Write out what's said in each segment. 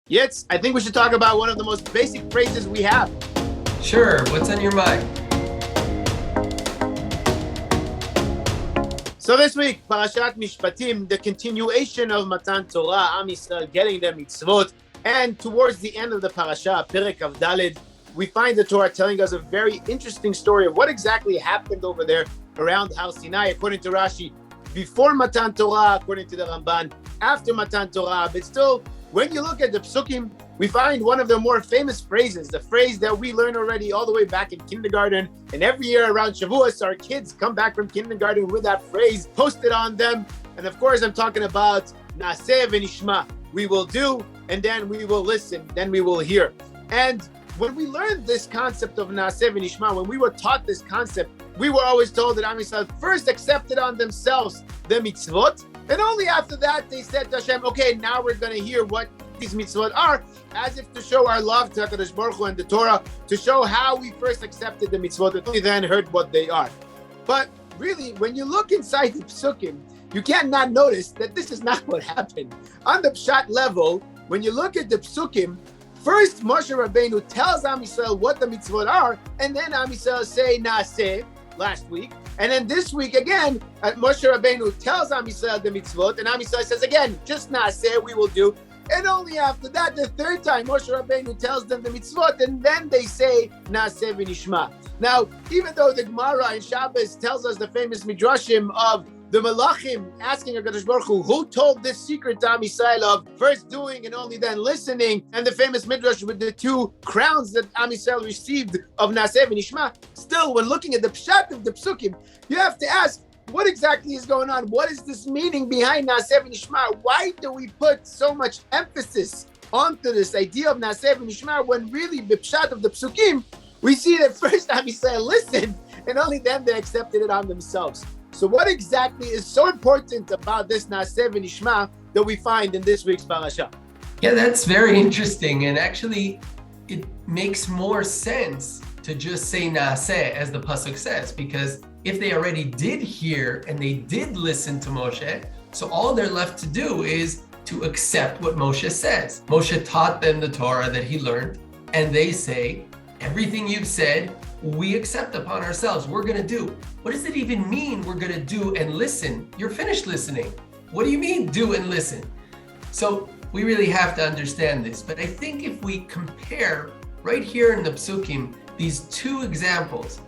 Yitz, I think we should talk about one of the most basic phrases we have. Sure, what's on your mind? So this week, Parashat Mishpatim, the continuation of Matan Torah, Am Yisrael getting their mitzvot, and towards the end of the parasha, Perek of Daled, we find the Torah telling us a very interesting story of what exactly happened over there around Sinai, according to Rashi, before Matan Torah, according to the Ramban, after Matan Torah, but still, when you look at the Psukim, we find one of the more famous phrases, the phrase that we learned already all the way back in kindergarten. And every year around Shavuos, our kids come back from kindergarten with that phrase posted on them. And of course, I'm talking about Nase'e VeNishma'a. We will do, and then we will listen, then we will hear. And when we learned this concept of Nase'e VeNishma'a, when we were taught this concept, we were always told that Am Yisrael first accepted on themselves the mitzvot, and only after that they said to Hashem, okay, now we're going to hear what these mitzvot are, as if to show our love to HaKadosh Baruch Hu and the Torah, to show how we first accepted the mitzvot and only then heard what they are. But really, when you look inside the Psukim, you can't not notice that this is not what happened. On the Pshat level, when you look at the Psukim, first Moshe Rabbeinu tells Am Yisrael what the mitzvot are, and then Am Yisrael say Nase'e last week. And then this week again, Moshe Rabbeinu tells Am Yisrael the mitzvot, and Am Yisrael says again, just Nase'e, we will do. And only after that, the third time, Moshe Rabbeinu tells them the mitzvot, and then they say Nase'e VeNishma'a. Now, even though the Gemara in Shabbos tells us the famous midrashim of the Malachim asking HaKadosh Baruch Hu, who told this secret to Am Yisrael of first doing and only then listening, and the famous midrash with the two crowns that Am Yisrael received of Nase'e VeNishma'a, still, when looking at the pshat of the Psukim, you have to ask, what exactly is going on? What is this meaning behind Nase'e VeNishma'a? Why do we put so much emphasis onto this idea of Nase'e VeNishma'a when really the pshat of the Psukim, we see that first Am Yisrael listened and only then they accepted it on themselves. So what exactly is so important about this Nase'e VeNishma'a that we find in this week's parasha? Yeah, that's very interesting. And actually, it makes more sense to just say Naaseh, as the Pasuk says, because if they already did hear and they did listen to Moshe, so all they're left to do is to accept what Moshe says. Moshe taught them the Torah that he learned, and they say, everything you've said, we accept upon ourselves. We're going to do. What does it even mean we're going to do and listen? You're finished listening. What do you mean do and listen? So we really have to understand this. But I think if we compare right here in the Psukim, these two examples,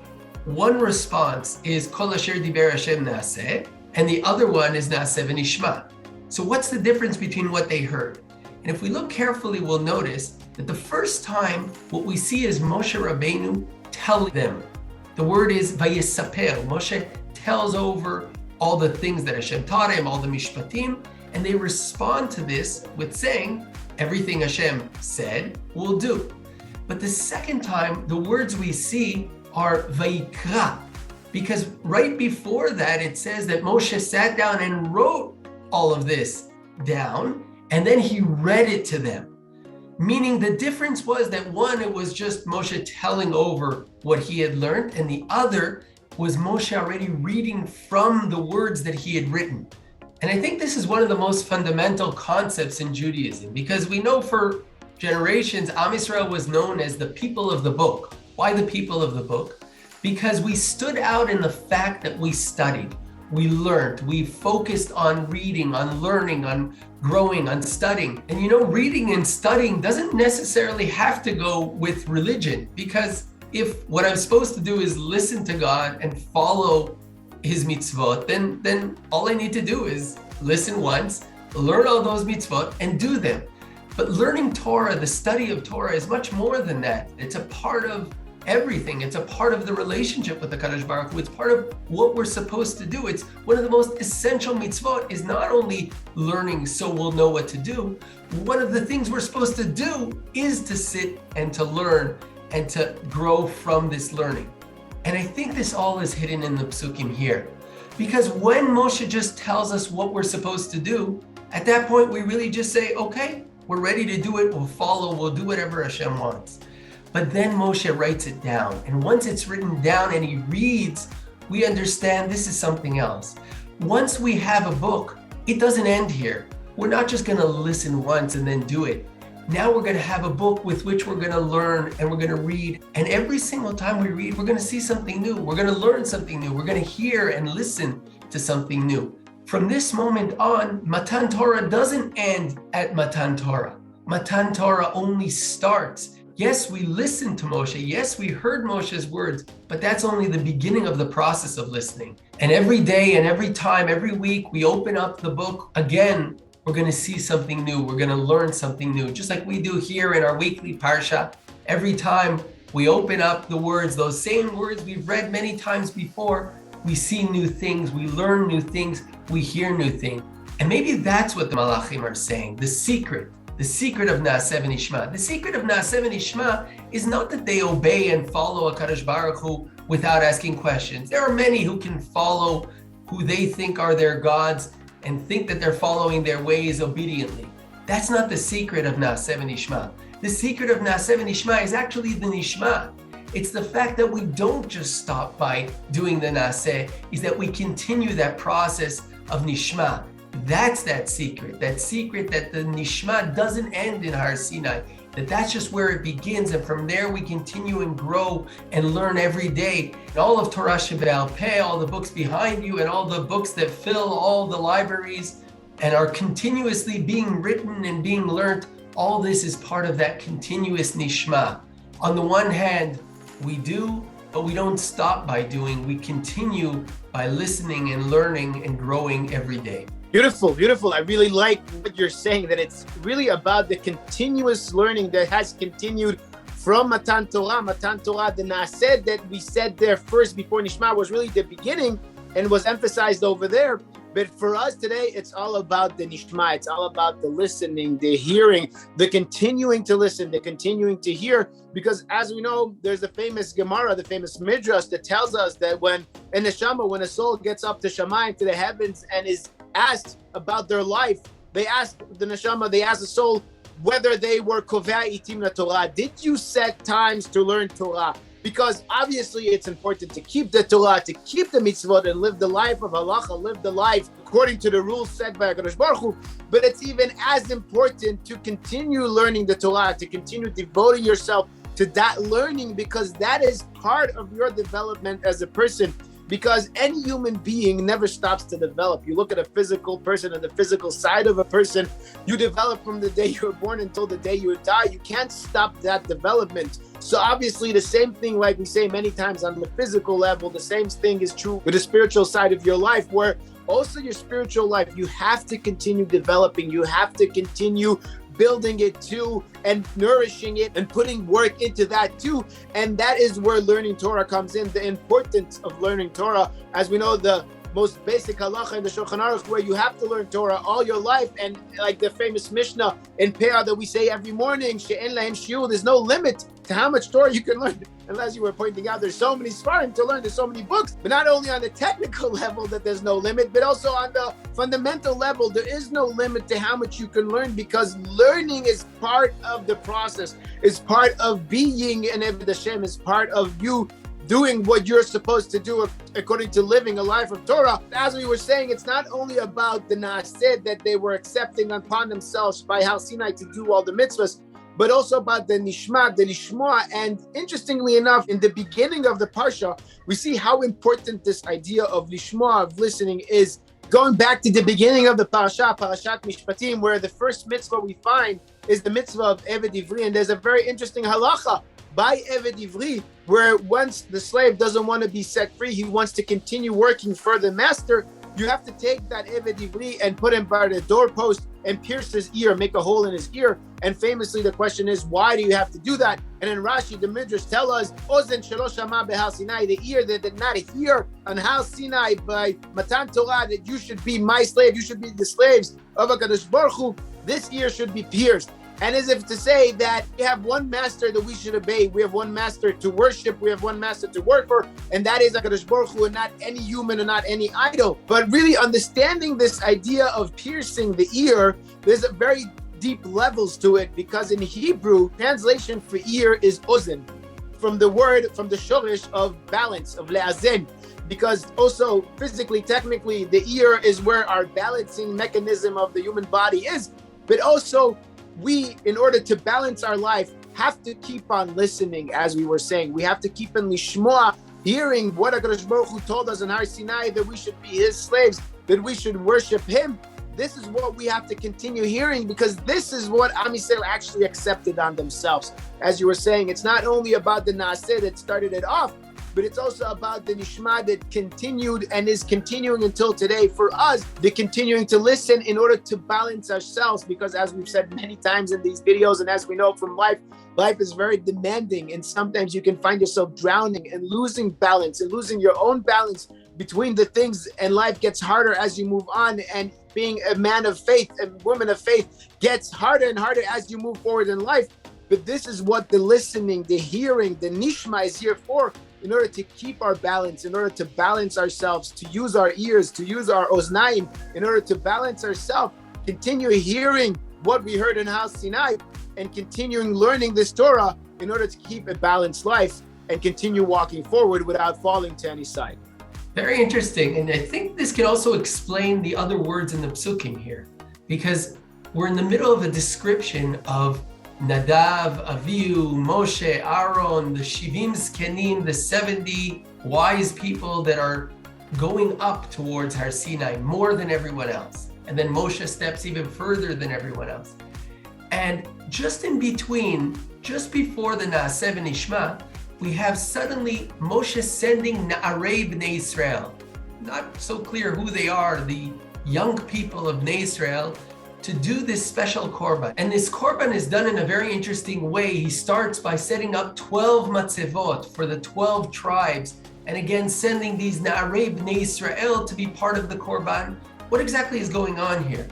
one response is Kol Asher Diber Hashem Naaseh, and the other one is Nase'e VeNishma'a. So what's the difference between what they heard? And if we look carefully, we'll notice that the first time, what we see is Moshe Rabbeinu telling them. The word is Vayisaper. Moshe tells over all the things that Hashem taught him, all the Mishpatim, and they respond to this with saying, everything Hashem said, we'll do. But the second time, the words we see are Vayikra, because right before that, it says that Moshe sat down and wrote all of this down, and then he read it to them. Meaning the difference was that one, it was just Moshe telling over what he had learned, and the other was Moshe already reading from the words that he had written. And I think this is one of the most fundamental concepts in Judaism, because we know for generations, Am Yisrael was known as the people of the book. Why the people of the book? Because we stood out in the fact that we studied, we learned, we focused on reading, on learning, on growing, on studying. And you know, reading and studying doesn't necessarily have to go with religion, because if what I'm supposed to do is listen to God and follow his mitzvot, then all I need to do is listen once, learn all those mitzvot and do them. But learning Torah, the study of Torah, is much more than that. It's a part of everything. It's a part of the relationship with the HaKadosh Baruch Hu. It's part of what we're supposed to do. It's one of the most essential mitzvot is not only learning so we'll know what to do. One of the things we're supposed to do is to sit and to learn and to grow from this learning. And I think this all is hidden in the Psukim here. Because when Moshe just tells us what we're supposed to do, at that point we really just say, okay, we're ready to do it, we'll follow, we'll do whatever Hashem wants. But then Moshe writes it down. And once it's written down and he reads, we understand this is something else. Once we have a book, it doesn't end here. We're not just going to listen once and then do it. Now we're going to have a book with which we're going to learn and we're going to read. And every single time we read, we're going to see something new. We're going to learn something new. We're going to hear and listen to something new. From this moment on, Matan Torah doesn't end at Matan Torah. Matan Torah only starts. Yes, we listened to Moshe. Yes, we heard Moshe's words, but that's only the beginning of the process of listening. And every day and every time, every week, we open up the book again, we're going to see something new. We're going to learn something new, just like we do here in our weekly Parsha. Every time we open up the words, those same words we've read many times before, we see new things, we learn new things, we hear new things. And maybe that's what the Malachim are saying, the secret of Nase'e VeNishma'a. The secret of Nase'e VeNishma'a is not that they obey and follow HaKadosh Baruch Hu without asking questions. There are many who can follow who they think are their gods and think that they're following their ways obediently. That's not the secret of Nase'e VeNishma'a. The secret of Nase'e VeNishma'a is actually the Nishma. It's the fact that we don't just stop by doing the Nase'e, is that we continue that process of Nishma. That's that secret that the Nishma doesn't end in Har Sinai, that's just where it begins, and from there we continue and grow and learn every day. And all of Torah Shebe'al Peh, all the books behind you, and all the books that fill all the libraries and are continuously being written and being learned, all this is part of that continuous Nishma. On the one hand, we do, but we don't stop by doing. We continue by listening and learning and growing every day. Beautiful, beautiful. I really like what you're saying, that it's really about the continuous learning that has continued from Matan Torah. Matan Torah, the Naaseh that we said there first before Nishma was really the beginning and was emphasized over there. But for us today, it's all about the Nishma. It's all about the listening, the hearing, the continuing to listen, the continuing to hear. Because as we know, there's the famous Gemara, the famous Midrash that tells us that when a soul gets up to Shamayim, to the heavens, and is asked about their life, they ask the neshama, they ask the soul whether they were kovei itim la Torah. Did you set times to learn Torah? Because obviously it's important to keep the Torah, to keep the mitzvot, and live the life of halacha, live the life according to the rules set by HaKadosh Baruch Hu. But it's even as important to continue learning the Torah, to continue devoting yourself to that learning, because that is part of your development as a person. Because any human being never stops to develop. You look at a physical person and the physical side of a person, you develop from the day you were born until the day you die. You can't stop that development. So obviously the same thing, like we say many times on the physical level, the same thing is true with the spiritual side of your life, where also your spiritual life, you have to continue developing. You have to continue building it too, and nourishing it, and putting work into that too. And that is where learning Torah comes in, the importance of learning Torah. As we know, the most basic halacha in the Shulchan Aruch, where you have to learn Torah all your life. And like the famous Mishnah in Peah that we say every morning, she'en lahem shiur, there's no limit to how much Torah you can learn. And as you were pointing out, there's so many svarim to learn, there's so many books, but not only on the technical level that there's no limit, but also on the fundamental level, there is no limit to how much you can learn, because learning is part of the process, is part of being an Eved Hashem, is part of you doing what you're supposed to do according to living a life of Torah. As we were saying, it's not only about the Naaseh that they were accepting upon themselves by Har Sinai to do all the mitzvahs, but also about the Nishma, the Lishma. And interestingly enough, in the beginning of the Parsha, we see how important this idea of Lishma, of listening, is. Going back to the beginning of the Parsha, Parashat Mishpatim, where the first mitzvah we find is the mitzvah of Eved Ivri. And there's a very interesting halacha by Eved Ivri, where once the slave doesn't want to be set free, he wants to continue working for the master, you have to take that Eved Ivri and put him by the doorpost and pierce his ear, make a hole in his ear. And famously, the question is, why do you have to do that? And in Rashi, the Midrash tell us, Ozen shelo shama behar Sinai, the ear that did not hear on Har Sinai by Matan Torah, that you should be my slave, you should be the slaves of HaKadosh Baruch Hu, this ear should be pierced. And as if to say that we have one master that we should obey, we have one master to worship, we have one master to work for, and that is HaKadosh Baruch Hu, and not any human and not any idol. But really understanding this idea of piercing the ear, there's a very deep levels to it, because in Hebrew, translation for ear is ozen, from the shorish of balance, of le'azen, because also physically, technically, the ear is where our balancing mechanism of the human body is, but also we, in order to balance our life, have to keep on listening, as we were saying. We have to keep on Nishma, hearing what HaKadosh Baruch Hu told us in Har Sinai, that we should be his slaves, that we should worship him. This is what we have to continue hearing, because this is what Am Yisrael actually accepted on themselves. As you were saying, it's not only about the Nase'e that started it off, but it's also about the Nishma that continued and is continuing until today. For us, the continuing to listen in order to balance ourselves, because as we've said many times in these videos, and as we know from life is very demanding, and sometimes you can find yourself drowning and losing balance and losing your own balance between the things, and life gets harder as you move on, and being a man of faith and woman of faith gets harder and harder as you move forward in life. But this is what the listening, the hearing, the Nishma is here for, in order to keep our balance, in order to balance ourselves, to use our ears, to use our oznaim, in order to balance ourselves, continue hearing what we heard in Har Sinai, and continuing learning this Torah in order to keep a balanced life and continue walking forward without falling to any side. Very interesting. And I think this can also explain the other words in the Psukim here, because we're in the middle of a description of Nadav, Avihu, Moshe, Aaron, the Shivim Zkenim, the 70 wise people that are going up towards Har Sinai more than everyone else. And then Moshe steps even further than everyone else. And just in between, just before the Nase'e VeNishma'a, we have suddenly Moshe sending Na'arei Bnei Yisrael. Not so clear who they are, the young people of Bnei Yisrael, to do this special korban. And this korban is done in a very interesting way. He starts by setting up 12 matzevot for the 12 tribes, and again sending these Na'arei Bnei Yisrael to be part of the korban. What exactly is going on here?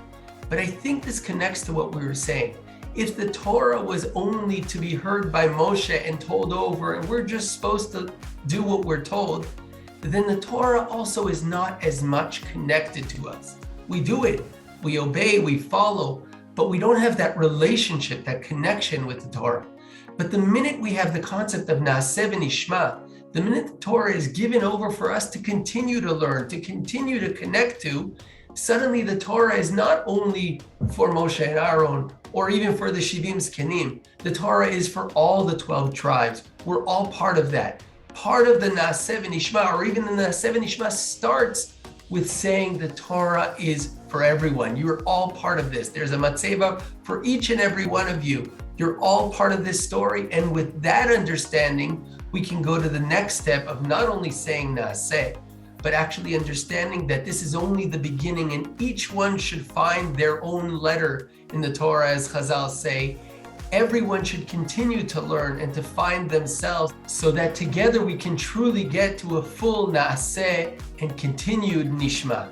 But I think this connects to what we were saying. If the Torah was only to be heard by Moshe and told over, and we're just supposed to do what we're told, then the Torah also is not as much connected to us. We do it, we obey, we follow, but we don't have that relationship, that connection with the Torah. But the minute we have the concept of Nase'e VeNishma'a, the minute the Torah is given over for us to continue to learn, to continue to connect to, suddenly the Torah is not only for Moshe and Aaron, or even for the Shivim Zkenim. The Torah is for all the 12 tribes. We're all part of that. Part of the Nase'e VeNishma'a, or even the Nase'e VeNishma'a, starts with saying the Torah is for everyone. You're all part of this. There's a matzeva for each and every one of you. You're all part of this story. And with that understanding, we can go to the next step of not only saying Naaseh, but actually understanding that this is only the beginning, and each one should find their own letter in the Torah, as Chazal say. Everyone should continue to learn and to find themselves, so that together we can truly get to a full Naaseh and continued Nishma.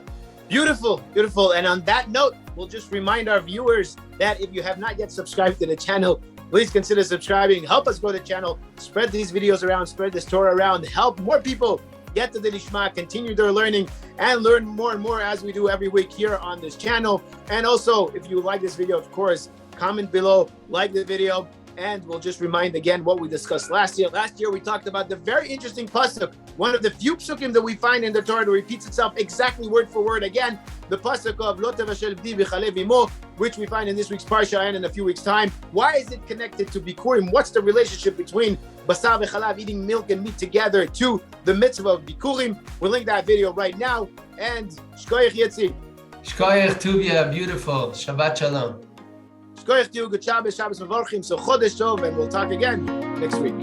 Beautiful, beautiful. And on that note, we'll just remind our viewers that if you have not yet subscribed to the channel, please consider subscribing. Help us grow the channel, spread these videos around, spread this Torah around, help more people get to the Nishma, continue their learning, and learn more and more as we do every week here on this channel. And also, if you like this video, of course, comment below, like the video, and we'll just remind again what we discussed last year. Last year, we talked about the very interesting pasuk, one of the few psukim that we find in the Torah that repeats itself exactly word for word again, the pasuk of Lo tevashel b'di v'chalev imo, which we find in this week's Parsha and in a few weeks' time. Why is it connected to Bikurim? What's the relationship between basar v'chalav, eating milk and meat together, to the mitzvah of Bikurim? We'll link that video right now. And Shkoyach Yitzi. Shkoyach Tuvia, beautiful. Shabbat Shalom. Shkoyach Tuvia, good Shabbos, Shabbos Mevorchim, so Chodesh Tov, and we'll talk again next week.